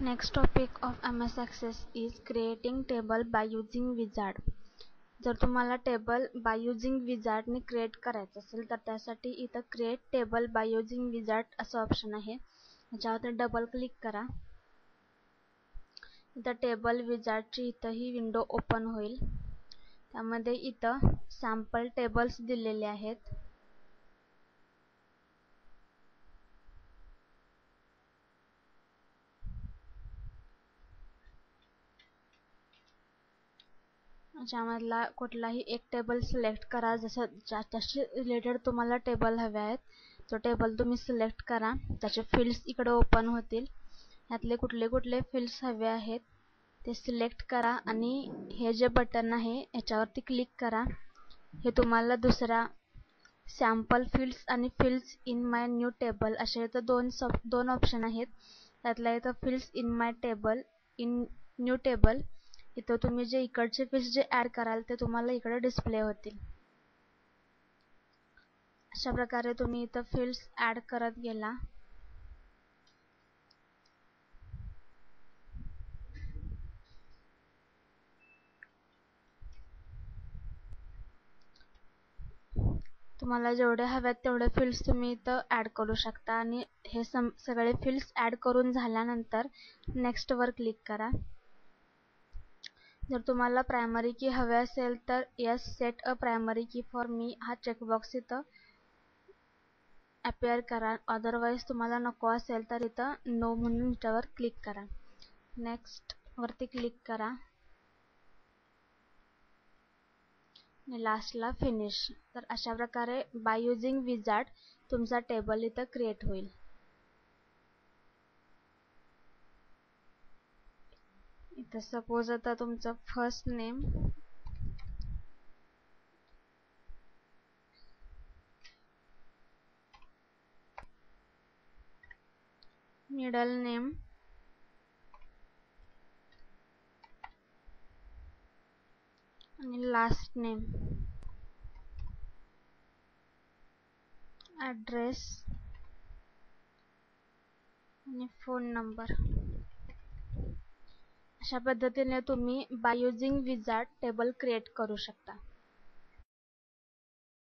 Next topic of MS Access is creating table by using wizard. जर तुम्हाला table by using wizard ने create करायचं असेल तर त्यासाठी इथं create table by using wizard असं ऑप्शन आहे. याच्यावर डबल क्लिक करा. इथं टेबल विजार्डची इथं ही विंडो ओपन होईल. त्यामध्ये इथं सॅम्पल टेबल्स दिलेले आहेत. ज्यामधला कुठलाही एक टेबल सिलेक्ट करा. जसं ज्याच्याशी रिलेटेड तुम्हाला टेबल हवे आहेत तो टेबल तुम्ही सिलेक्ट करा. त्याचे फील्ड्स इकडे ओपन होतील. यातले कुठले कुठले फील्ड्स हवे आहेत ते सिलेक्ट करा आणि हे जे बटन आहे याच्यावरती क्लिक करा. हे तुम्हाला दुसरा सॅम्पल फील्ड्स आणि fields in my new table असे इथं दोन ऑप्शन आहेत. त्यातला इथं fields in my table in new table इथं तुम्ही जे इकडचे फील्ड्स जे ऍड कराल ते तुम्हाला इकडे डिस्प्ले होतील. अशा प्रकारे तुम्ही इथं फील्ड्स ऍड करत गेला. तुम्हाला जेवढे हवेत तेवढे फील्ड्स तुम्ही इथं ऍड करू शकता आणि हे सगळे फील्ड्स ऍड करून झाल्यानंतर नेक्स्ट वर क्लिक करा. जर तुम्हाला प्रायमरी की हवे असेल तर यस सेट अ प्रायमरी की फॉर मी हा चेकबॉक्स इथं अपेअर करा. अदरवाईज तुम्हाला नको असेल तर इथं नो म्हणून याच्यावर क्लिक करा. नेक्स्ट वरती क्लिक करा आणि लास्टला फिनिश. तर अशा प्रकारे बाय युजिंग विजार्ड तुमचा टेबल इथं क्रिएट होईल. इथं सपोज आता तुमचं फर्स्ट नेम, मिडल नेम, आणि लास्ट नेम, ॲड्रेस आणि फोन नंबर. अशा पद्धतीने तुम्ही by using wizard table create करू शकता.